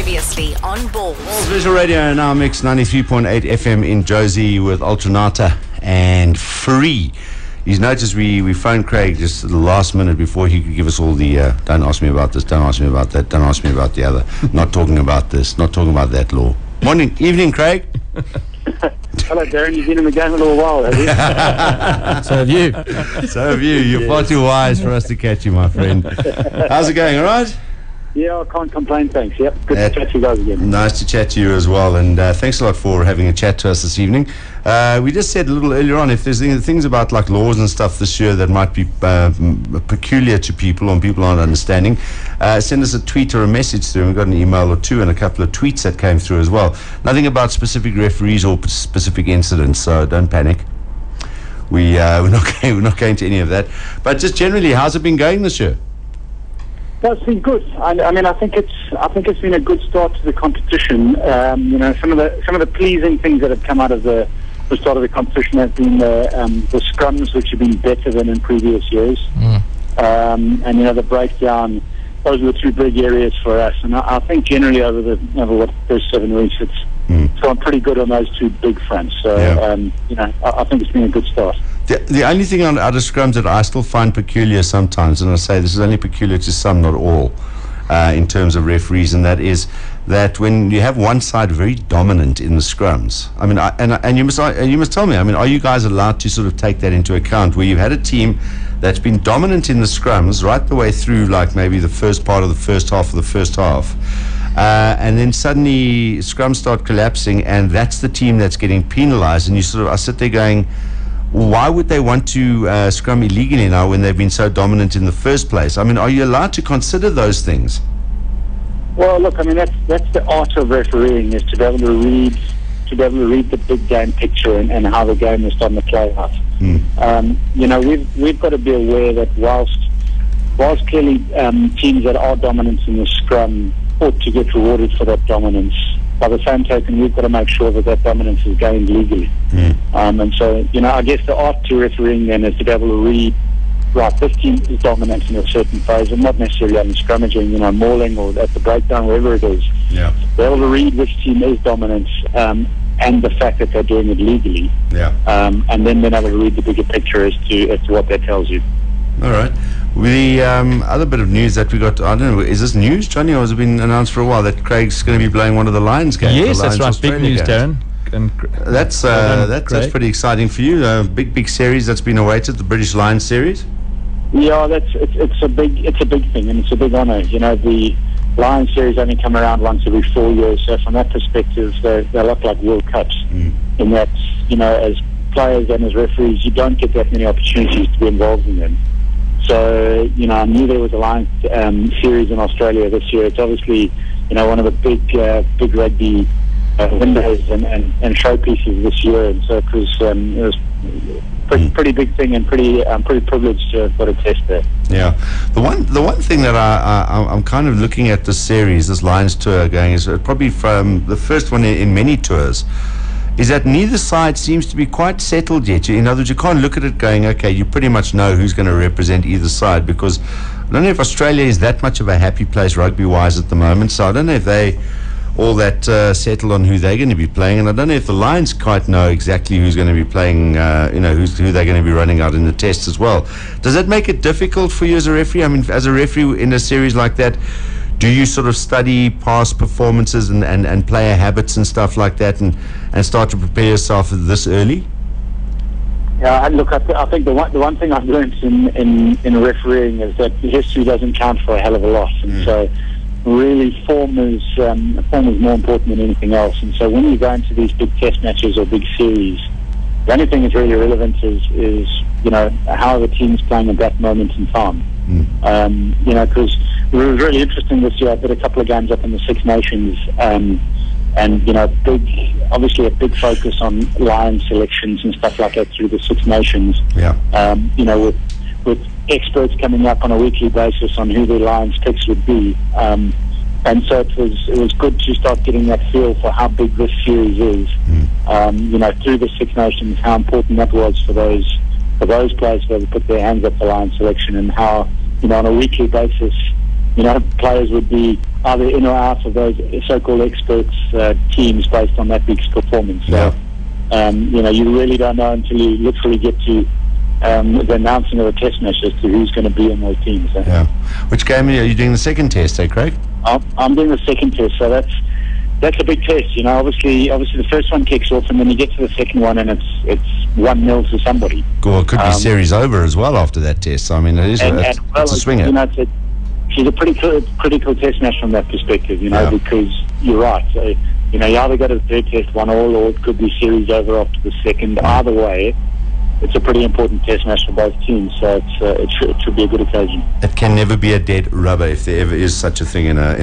Previously on Balls. Visual Radio now mix 93.8 FM in Josie with Alternata and Free. He's noticed we phoned Craig just at the last minute before he could give us all the don't ask me about this, don't ask me about that, don't ask me about the other, not talking about this, not talking about that law. Evening, Craig. Hello, Darren. You've been in the game a little while, have you? So have you. So have you. You're far too wise for us to catch you, my friend. How's it going, all right? Yeah, I can't complain, thanks. Yep, good to chat to you guys again. Nice to chat to you as well, and thanks a lot for having a chat to us this evening. We just said a little earlier on, if there's things about like laws and stuff this year that might be peculiar to people or people aren't understanding, send us a tweet or a message through. We've got an email or two and a couple of tweets that came through as well. Nothing about specific referees or specific incidents, so don't panic. We're not going to any of that. But just generally, how's it been going this year? No, it's been good. I mean, I think it's been a good start to the competition. Some of the pleasing things that have come out of the start of the competition have been the scrums, which have been better than in previous years. And the breakdown. Those are the two big areas for us. And I think generally over the first 7 weeks, it's gone pretty good on those two big fronts. So I think it's been a good start. The only thing out of scrums that I still find peculiar sometimes, and I say this is only peculiar to some, not all, in terms of referees, and that is that when you have one side very dominant in the scrums, I mean, and you must tell me, I mean, are you guys allowed to sort of take that into account, where you've had a team that's been dominant in the scrums right the way through, like maybe the first part of the first half of the first half, and then suddenly scrums start collapsing, and that's the team that's getting penalised, and I sit there going, why would they want to scrum illegally now when they've been so dominant in the first place? I mean, are you allowed to consider those things? Well, look, I mean, that's the art of refereeing, is to be able to read the big game picture and how the game is starting to play out. We've got to be aware that whilst clearly teams that are dominant in the scrum ought to get rewarded for that dominance, by the same token, we've got to make sure that dominance is gained legally. And so, I guess the art to refereeing then is to be able to read, right, this team is dominant in a certain phase, and not necessarily on scrummaging, mauling or at the breakdown, wherever it is. Yeah. Be able to read which team is dominant, and the fact that they're doing it legally. Yeah. And then being able to read the bigger picture as to what that tells you. All right. The other bit of news that we got, I don't know, is this news, Johnny, or has it been announced for a while that Craig's going to be playing one of the Lions games? Yes, that's right. Big news, Darren. And that's pretty exciting for you. Big series that's been awaited, the British Lions series. Yeah, it's a big thing, and it's a big honour. The Lions series only come around once every 4 years, so from that perspective, they're a lot like World Cups. In that, as players and as referees, you don't get that many opportunities to be involved in them. So, I knew there was a Lions series in Australia this year. It's obviously, one of the big rugby windows and showpieces this year. And so it was pretty big thing, and pretty privileged to have got a test there. Yeah. The one thing that I'm kind of looking at this series, this Lions tour going, is probably from the first one in many tours, is that neither side seems to be quite settled yet. In other words, you can't look at it going, okay, you pretty much know who's going to represent either side, because I don't know if Australia is that much of a happy place rugby-wise at the moment, so I don't know if they all that settled on who they're going to be playing, and I don't know if the Lions quite know exactly who's going to be playing, who they're going to be running out in the tests as well. Does that make it difficult for you as a referee? I mean, as a referee in a series like that, do you sort of study past performances and player habits and stuff like that, and start to prepare yourself this early? Yeah, look, I think the one thing I've learned in refereeing is that history doesn't count for a hell of a lot, and so really form is more important than anything else. And so when you go into these big test matches or big series, the only thing that's really relevant is how the team's playing at that moment in time. Because it was really interesting this year. I did a couple of games up in the Six Nations, and obviously a big focus on Lion selections and stuff like that through the Six Nations. Yeah. With experts coming up on a weekly basis on who the Lions picks would be, and so it was good to start getting that feel for how big this series is. Through the Six Nations, how important that was for those players to be able to put their hands up for Lion selection, and how on a weekly basis players would be either in or out of those so-called experts teams based on that week's performance. So, you really don't know until you literally get to the announcing of a test match as to who's going to be in those teams. So. Yeah. Which game are you doing the second test, Craig? I'm doing the second test, so that's a big test. Obviously the first one kicks off, and then you get to the second one, and it's 1-0 to somebody. Well, it could be series over as well after that test. So, I mean, it is it's a swinger. She's a pretty critical test match from that perspective, because you're right. So, you either go to the third test 1-1, or it could be series over after the second. Either way, it's a pretty important test match for both teams, so it should be a good occasion. It can never be a dead rubber if there ever is such a thing in a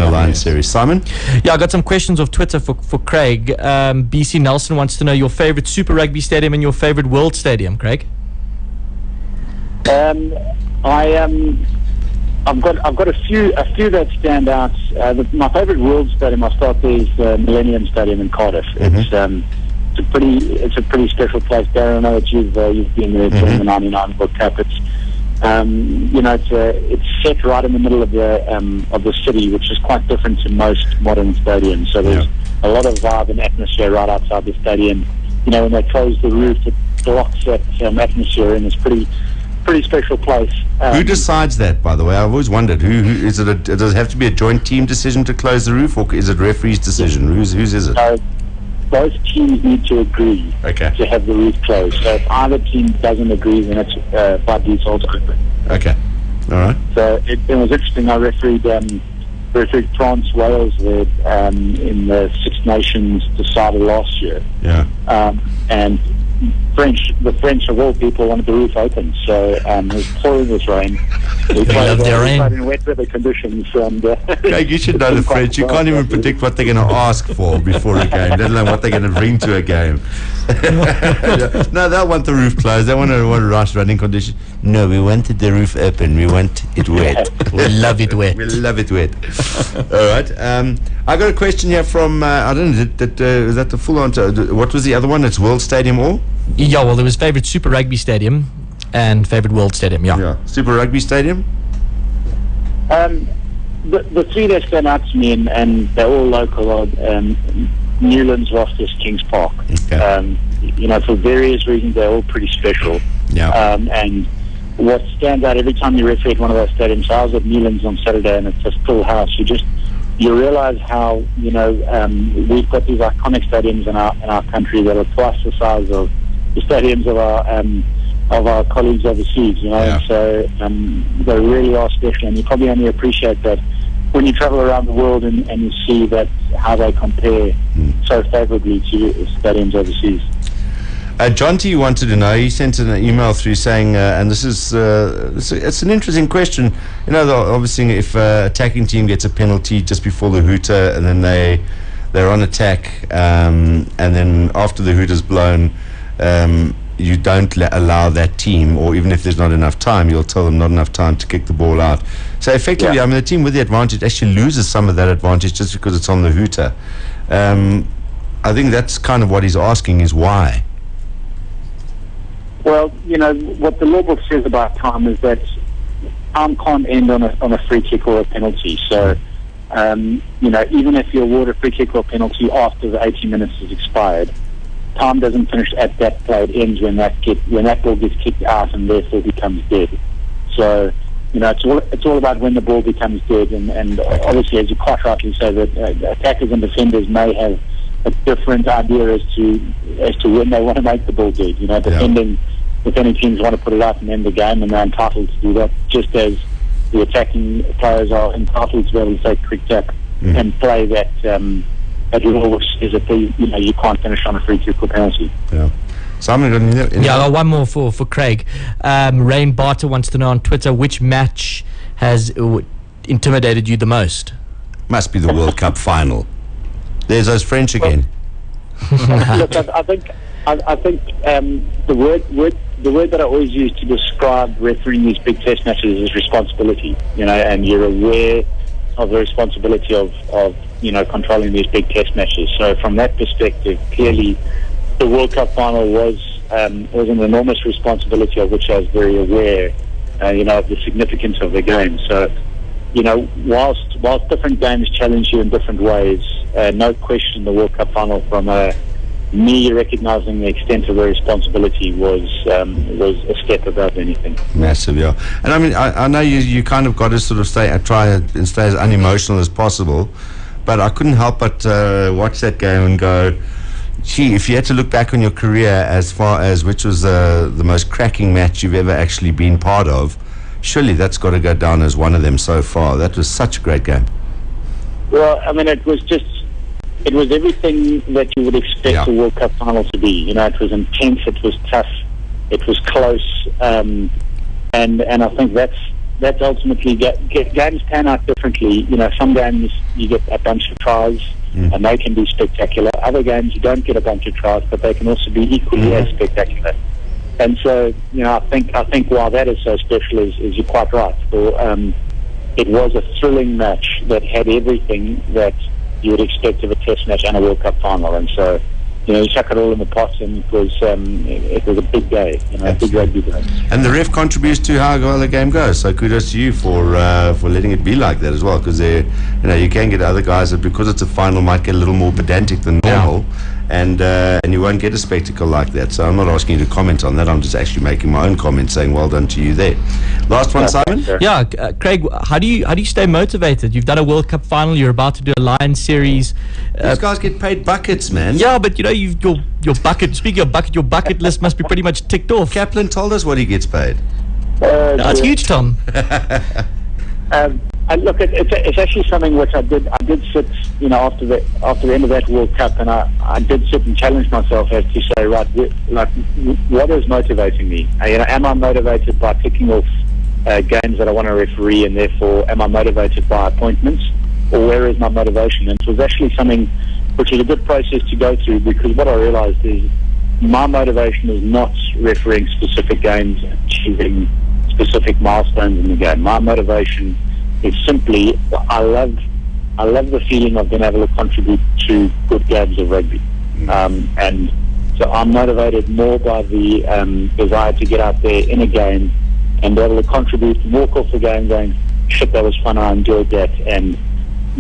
Lions series. Simon? Yeah, I got some questions off Twitter for Craig. BC Nelson wants to know your favorite Super Rugby stadium and your favorite World Stadium, Craig. I've got a few that stand out. My favourite World Stadium, I start there, is the Millennium Stadium in Cardiff. It's a pretty special place. Darren, I know that you've been there during the '99 World Cup. It's it's set right in the middle of the city, which is quite different to most modern stadiums. So there's a lot of vibe and atmosphere right outside the stadium. When they close the roof, it blocks that atmosphere, and it's pretty special place. Who decides that, by the way? I've always wondered. Who is it? Does it have to be a joint team decision to close the roof, or is it referee's decision? Whose is it? Both teams need to agree to have the roof closed. So if either team doesn't agree, then it's by default open. Okay, all right. So it was interesting. I refereed France Wales there in the Six Nations decided last year. Yeah. And the French of all people wanted the roof open, so it was pouring this rain. We played in wet weather conditions. And, Craig, you should know the French. You can't even predict what they're going to ask for before a game, let alone what they're going to bring to a game. No, they'll want the roof closed. They want rush running conditions. No, we wanted the roof open. We want it wet. We love it wet. We love it wet. All right. I got a question here from, I don't know, is that the full answer? What was the other one? It's World Stadium or? Yeah, well, there was favourite Super Rugby Stadium and favourite World Stadium, yeah. Super Rugby Stadium? The three that stand out to me, and they're all local, are Newlands, Rosters, Kings Park. Okay. For various reasons, they're all pretty special. Yeah. And what stands out every time you referee at one of those stadiums, so I was at Newlands on Saturday, and it's a full house. You realise how, we've got these iconic stadiums in our country that are twice the size of the stadiums of our colleagues overseas, Yeah. So they really are special, and you probably only appreciate that when you travel around the world and you see that how they compare so favourably to stadiums overseas. John T wanted to know, he sent an email through saying, and this is it's an interesting question. Obviously if an attacking team gets a penalty just before the hooter, and then they're on attack, and then after the hooter's blown, you don't allow that team, or even if there's not enough time, you'll tell them not enough time to kick the ball out. So effectively, the team with the advantage actually loses some of that advantage just because it's on the hooter. I think that's kind of what he's asking, is why. Well, what the law book says about time is that time can't end on a free kick or a penalty. So, even if you award a free kick or a penalty after the 80 minutes has expired, time doesn't finish at that play. It ends when that ball gets kicked out and therefore becomes dead. So, it's all about when the ball becomes dead. And obviously, as you quite rightly say, that attackers and defenders may have a different idea as to when they want to make the ball dead. If any teams want to put it out and end the game, and they're entitled to do that, just as the attacking players are entitled to be able to say quick tap and play that law, which is you can't finish on a free kick or penalty. Yeah. Simon, I got one more for Craig. Rain Barter wants to know on Twitter, which match has intimidated you the most? Must be the World Cup final. There's those French again. Look, I think the word that I always use to describe refereeing these big test matches is responsibility. And you're aware of the responsibility of controlling these big test matches. So from that perspective, clearly the World Cup final was an enormous responsibility, of which I was very aware, of the significance of the game. So whilst different games challenge you in different ways, no question the World Cup final, from me recognising the extent of the responsibility, was a step above anything. Massive, yeah. And I mean, I know you kind of got to sort of try and stay as unemotional as possible, but I couldn't help but watch that game and go, gee, if you had to look back on your career as far as which was the most cracking match you've ever actually been part of, surely that's got to go down as one of them so far. That was such a great game. Well, I mean, it was everything that you would expect a World Cup final to be. It was intense, it was tough, it was close, and I think that's ultimately games pan out differently. Some games you get a bunch of tries and they can be spectacular. Other games you don't get a bunch of tries, but they can also be equally as spectacular. And so, I think why that is so special is you're quite right. It was a thrilling match that had everything that you would expect of a Test match and a World Cup final. And so, you chuck it all in the pot, and it was a big day, a big rugby day. And the ref contributes to how well the game goes. So kudos to you for letting it be like that as well, because you can get other guys that, because it's a final, might get a little more pedantic than normal. And you won't get a spectacle like that. So I'm not asking you to comment on that. I'm just actually making my own comment, saying well done to you there. Last one, Simon. Yeah, Craig, how do you stay motivated? You've done a World Cup final. You're about to do a Lions series. These guys get paid buckets, man. Yeah, but your bucket. Speaking of bucket, your bucket list must be pretty much ticked off. Kaplan told us what he gets paid. That's huge, Tom. Look, it's actually something which I did sit, after the end of that World Cup, and I did sit and challenge myself as to say, right, what is motivating me? Am I motivated by ticking off games that I want to referee, and therefore am I motivated by appointments, or where is my motivation? And it was actually something which is a good process to go through, because what I realised is my motivation is not refereeing specific games, achieving specific milestones in the game. My motivation is simply, I love the feeling of being able to contribute to good games of rugby, and so I'm motivated more by the desire to get out there in a game and be able to contribute, walk off the game going, shit, that was fun, I enjoyed that, and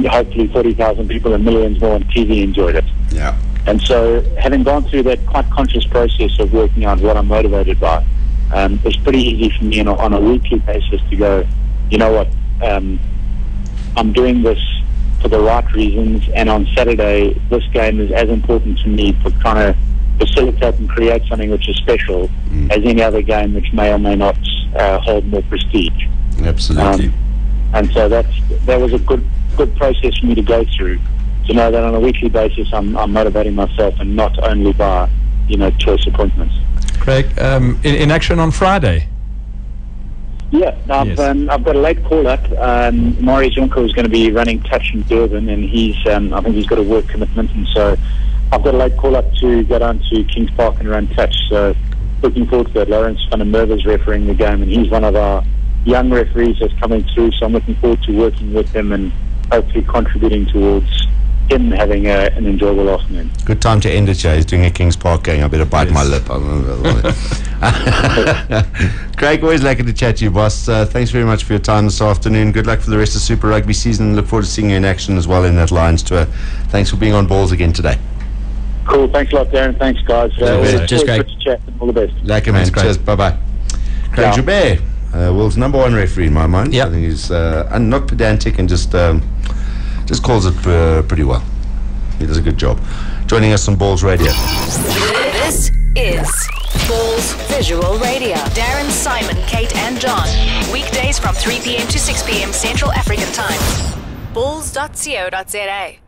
hopefully 40,000 people and millions more on TV enjoyed it. Yeah. And so, having gone through that quite conscious process of working out what I'm motivated by, it's pretty easy for me on a weekly basis to go, you know what, I'm doing this for the right reasons, and on Saturday this game is as important to me for trying to facilitate and create something which is special as any other game which may or may not hold more prestige. Absolutely. And so that was a good process for me to go through, to know that on a weekly basis I'm motivating myself, and not only by choice appointments. Craig, in action on Friday. Yeah, I've got a late call-up. Maury Zonko is going to be running touch in Durban, and I think he's got a work commitment, and so I've got a late call-up to go down to Kings Park and run touch. So looking forward to that. Lawrence van der Merwe is refereeing the game, and he's one of our young referees that's coming through, so I'm looking forward to working with him and hopefully contributing towards him having an enjoyable afternoon. Good time to end it, Jay. He's doing a Kings Park game. I better bite my lip. Craig, always lucky to chat to you, boss. Thanks very much for your time this afternoon. Good luck for the rest of Super Rugby season. Look forward to seeing you in action as well in that Lions tour. Thanks for being on Balls again today. Cool. Thanks a lot, Darren. Thanks, guys. Just Craig. Good to chat. All the best. Like man. Cheers. Bye-bye. Craig Joubert, world's number one referee in my mind. Yep. I think he's not pedantic and just calls it pretty well. He does a good job. Joining us on Balls Radio. This is Balls Visual Radio. Darren, Simon, Kate and John. Weekdays from 3 p.m. to 6 p.m. Central African Time. Balls.co.za